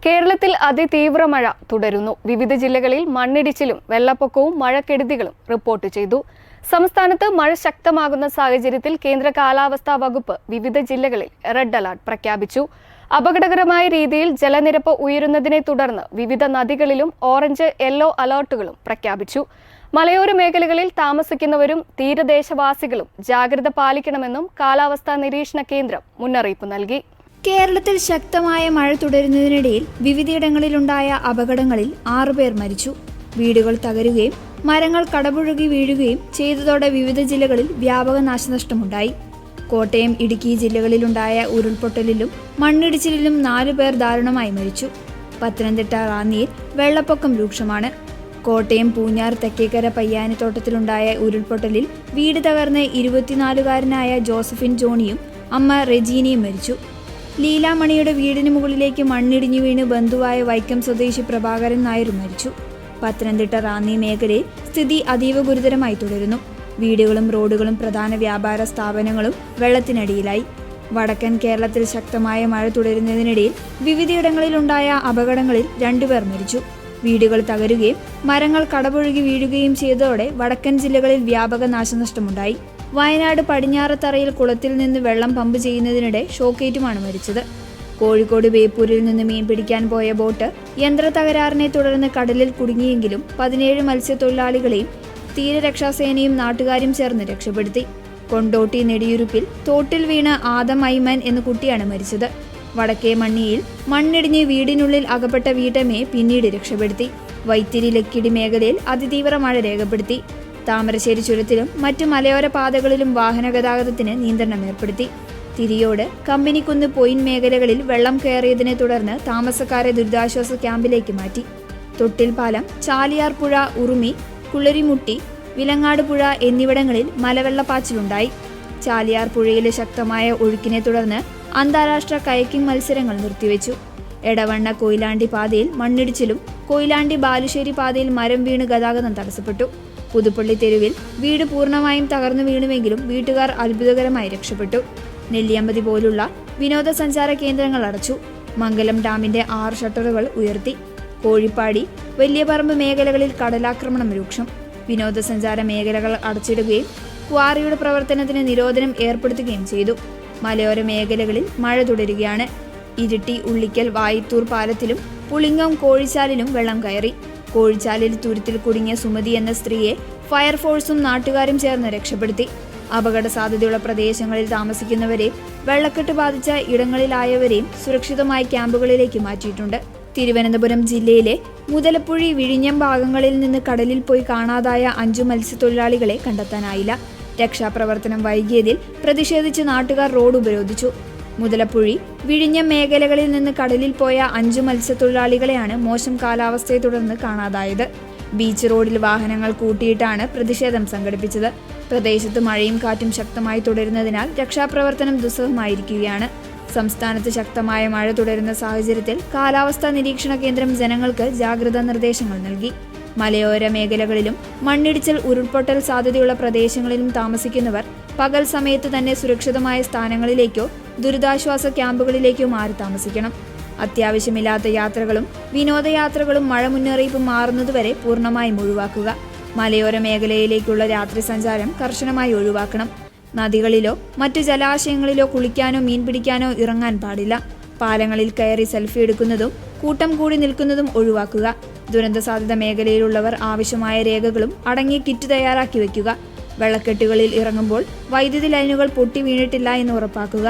കേരളത്തിൽ അതിതീവ്ര മഴ തുടരുന്നു. വിവിധ ജില്ലകളിൽ മണ്ണിടിച്ചിലും വെള്ളപ്പൊക്കവും മഴക്കെടുതികളും റിപ്പോർട്ട് ചെയ്തു. സംസ്ഥാനത്ത് മഴ ശക്തമാകുന്ന സാഹചര്യത്തിൽ കേന്ദ്ര കാലാവസ്ഥാ വകുപ്പ് വിവിധ ജില്ലകളിൽ റെഡ് അലർട്ട് പ്രഖ്യാപിച്ചു. അപകടകരമായ രീതിയിൽ ജലനിരപ്പ് ഉയരുന്നതിനെ തുടർന്ന് വിവിധ നദികളിലും ഓറഞ്ച്, യെല്ലോ അലർട്ടുകളും പ്രഖ്യാപിച്ചു. മലയോര മേഖലകളിൽ താമസിക്കുന്നവരും തീരദേശവാസികളും ജാഗ്രത പാലിക്കണമെന്നും കാലാവസ്ഥാ നിരീക്ഷണ കേന്ദ്രം മുന്നറിയിപ്പ് നൽകി. കേരളത്തിൽ ശക്തമായ മഴ തുടരുന്നതിനിടയിൽ വിവിധയിടങ്ങളിലുണ്ടായ അപകടങ്ങളിൽ 6 പേർ മരിച്ചു. വീടുകൾ തകരുകയും മരങ്ങൾ കടപുഴകി വീഴുകയും ചെയ്തതോടെ വിവിധ ജില്ലകളിൽ വ്യാപക നാശനഷ്ടമുണ്ടായി. കോട്ടയം, ഇടുക്കി ജില്ലകളിലുണ്ടായ ഉരുൾപൊട്ടലിലും മണ്ണിടിച്ചിലിലും 4 പേർ ദാരുണമായി മരിച്ചു. പത്തനംതിട്ട, റാന്നിയിൽ വെള്ളപ്പൊക്കം രൂക്ഷമാണ്. കോട്ടയം പൂഞ്ഞാർ തെക്കേക്കര പയ്യാനിത്തോട്ടത്തിലുണ്ടായ ഉരുൾപൊട്ടലിൽ വീട് തകർന്ന് 24-കാരനായ ജോസഫിൻ ജോണിയും അമ്മ റെജീനയും മരിച്ചു. ലീലാമണിയുടെ വീടിന് മുകളിലേക്ക് മണ്ണിടിഞ്ഞു വീണ് ബന്ധുവായ വൈക്കം സ്വദേശി പ്രഭാകരൻ നായരും മരിച്ചു. പത്തനംതിട്ട, റാന്നി മേഖലയിൽ സ്ഥിതി അതീവ ഗുരുതരമായി തുടരുന്നു. വീടുകളും റോഡുകളും പ്രധാന വ്യാപാര സ്ഥാപനങ്ങളും വെള്ളത്തിനടിയിലായി. വടക്കൻ കേരളത്തിൽ ശക്തമായ മഴ തുടരുന്നതിനിടയിൽ വിവിധയിടങ്ങളിലുണ്ടായ അപകടങ്ങളിൽ 2 പേർ മരിച്ചു. വീടുകൾ തകരുകയും മരങ്ങൾ കടപുഴകി വീഴുകയും ചെയ്തതോടെ വടക്കൻ ജില്ലകളിൽ വ്യാപക നാശനഷ്ടമുണ്ടായി. വയനാട് പടിഞ്ഞാറത്തറയിൽ കുളത്തിൽ നിന്ന് വെള്ളം പമ്പ് ചെയ്യുന്നതിനിടെ ഷോക്കേറ്റുമാണ് മരിച്ചത്. കോഴിക്കോട് ബേപ്പൂരിൽ നിന്ന് മീൻ പിടിക്കാൻ പോയ ബോട്ട് യന്ത്ര തകരാറിനെ തുടർന്ന് കടലിൽ കുടുങ്ങിയെങ്കിലും 17 മത്സ്യത്തൊഴിലാളികളെയും തീരരക്ഷാസേനയും നാട്ടുകാരും ചേർന്ന് രക്ഷപ്പെടുത്തി. കൊണ്ടോട്ടി നെടിയുരുപ്പിൽ തോട്ടിൽ വീണ് ആദം ഐമൻ എന്ന കുട്ടിയാണ് മരിച്ചത്. വടക്കേ മണ്ണിയിൽ മണ്ണിടിഞ്ഞ് വീടിനുള്ളിൽ അകപ്പെട്ട വീട്ടമ്മയെ പിന്നീട് രക്ഷപ്പെടുത്തി. വൈത്തിരി ലക്കിടി മേഖലയിൽ അതിതീവ്ര മഴ രേഖപ്പെടുത്തി. താമരശ്ശേരി ചുരത്തിലും മറ്റു മലയോര പാതകളിലും വാഹന ഗതാഗതത്തിന് നിയന്ത്രണം ഏർപ്പെടുത്തി. തിരിയോട്, കമ്പനിക്കുന്ന്, പൊയിൻ മേഖലകളിൽ വെള്ളം കയറിയതിനെ തുടർന്ന് താമസക്കാരെ ദുരിതാശ്വാസ ക്യാമ്പിലേക്ക് മാറ്റി. തൊട്ടിൽ പാലം, ചാലിയാർ പുഴ, ഉറുമി, കുളരിമുട്ടി, വിലങ്ങാട് പുഴ എന്നിവിടങ്ങളിൽ മലവെള്ളപ്പാച്ചിലുണ്ടായി. ചാലിയാർ പുഴയിലെ ശക്തമായ ഒഴുക്കിനെ തുടർന്ന് അന്താരാഷ്ട്ര കയക്കിംഗ് മത്സരങ്ങൾ നിർത്തിവെച്ചു. എടവണ്ണ കൊയിലാണ്ടി പാതയിൽ മണ്ണിടിച്ചിലും കൊയിലാണ്ടി ബാലുശ്ശേരി പാതയിൽ മരം വീണ് ഗതാഗതം തടസ്സപ്പെട്ടു. പുതുപ്പള്ളി തെരുവിൽ വീട് പൂർണ്ണമായും തകർന്നു വീണുവെങ്കിലും വീട്ടുകാർ അത്ഭുതകരമായി രക്ഷപ്പെട്ടു. നെല്ലിയമ്പതി പോലുള്ള വിനോദസഞ്ചാര കേന്ദ്രങ്ങൾ അടച്ചു. മംഗലം ഡാമിന്റെ 6 ഷട്ടറുകൾ ഉയർത്തി. കോഴിപ്പാടി, വലിയപറമ്പ് മേഖലകളിൽ കടലാക്രമണം രൂക്ഷം. വിനോദസഞ്ചാര മേഖലകൾ അടച്ചിടുകയും ക്വാറിയുടെ പ്രവർത്തനത്തിന് നിരോധനം ഏർപ്പെടുത്തുകയും ചെയ്തു. മലയോര മേഖലകളിൽ മഴ തുടരുകയാണ്. ഇരിട്ടി, ഉള്ളിക്കൽ, വായിത്തൂർ പാലത്തിലും പുളിങ്ങം, കോഴിച്ചാലിലും വെള്ളം കയറി. കോഴിച്ചാലിൽ തുരുത്തിൽ കുടുങ്ങിയ സുമതി എന്ന സ്ത്രീയെ ഫയർഫോഴ്സും നാട്ടുകാരും ചേർന്ന് രക്ഷപ്പെടുത്തി. അപകട സാധ്യതയുള്ള പ്രദേശങ്ങളിൽ താമസിക്കുന്നവരെയും വെള്ളക്കെട്ട് ബാധിച്ച ഇടങ്ങളിലായവരെയും സുരക്ഷിതമായ ക്യാമ്പുകളിലേക്ക് മാറ്റിയിട്ടുണ്ട്. തിരുവനന്തപുരം ജില്ലയിലെ മുതലപ്പുഴി, വിഴിഞ്ഞം ഭാഗങ്ങളിൽ നിന്ന് കടലിൽ പോയി കാണാതായ 5 മത്സ്യത്തൊഴിലാളികളെ കണ്ടെത്താനായില്ല. രക്ഷാപ്രവർത്തനം വൈകിയതിൽ പ്രതിഷേധിച്ച് നാട്ടുകാർ റോഡ് ഉപരോധിച്ചു. മുതലപ്പുഴി, വിഴിഞ്ഞം മേഖലകളിൽ നിന്ന് കടലിൽ പോയ 5 മത്സ്യത്തൊഴിലാളികളെയാണ് മോശം കാലാവസ്ഥയെ തുടർന്ന് കാണാതായത്. ബീച്ച് റോഡിൽ വാഹനങ്ങൾ കൂട്ടിയിട്ടാണ് പ്രതിഷേധം സംഘടിപ്പിച്ചത്. പ്രദേശത്ത് മഴയും കാറ്റും ശക്തമായി തുടരുന്നതിനാൽ രക്ഷാപ്രവർത്തനം ദുസ്സഹമായിരിക്കുകയാണ്. സംസ്ഥാനത്ത് ശക്തമായ മഴ തുടരുന്ന സാഹചര്യത്തിൽ കാലാവസ്ഥാ നിരീക്ഷണ കേന്ദ്രം ജനങ്ങൾക്ക് ജാഗ്രതാ നിർദ്ദേശങ്ങൾ നൽകി. മലയോര മേഖലകളിലും മണ്ണിടിച്ചിൽ, ഉരുൾപൊട്ടൽ സാധ്യതയുള്ള പ്രദേശങ്ങളിലും താമസിക്കുന്നവർ പകൽ സമയത്ത് തന്നെ സുരക്ഷിതമായ സ്ഥാനങ്ങളിലേക്കോ ദുരിതാശ്വാസ ക്യാമ്പുകളിലേക്കോ മാറി താമസിക്കണം. അത്യാവശ്യമില്ലാത്ത യാത്രകളും വിനോദയാത്രകളും മഴ മുന്നറിയിപ്പ് മാറുന്നതുവരെ പൂർണ്ണമായും ഒഴിവാക്കുക. മലയോര മേഖലയിലേക്കുള്ള രാത്രി സഞ്ചാരം കർശനമായി ഒഴിവാക്കണം. നദികളിലോ മറ്റു ജലാശയങ്ങളിലോ കുളിക്കാനോ മീൻ പിടിക്കാനോ ഇറങ്ങാൻ പാടില്ല. പാലങ്ങളിൽ കയറി സെൽഫി എടുക്കുന്നതും കൂട്ടം കൂടി നിൽക്കുന്നതും ഒഴിവാക്കുക. ദുരന്ത സാധ്യത മേഖലയിലുള്ളവർ ആവശ്യമായ രേഖകളും അടങ്ങിയ കിറ്റ് തയ്യാറാക്കി വയ്ക്കുക. വെള്ളക്കെട്ടുകളിൽ ഇറങ്ങുമ്പോൾ വൈദ്യുതി ലൈനുകൾ പൊട്ടി വീണിട്ടില്ല എന്ന് ഉറപ്പാക്കുക.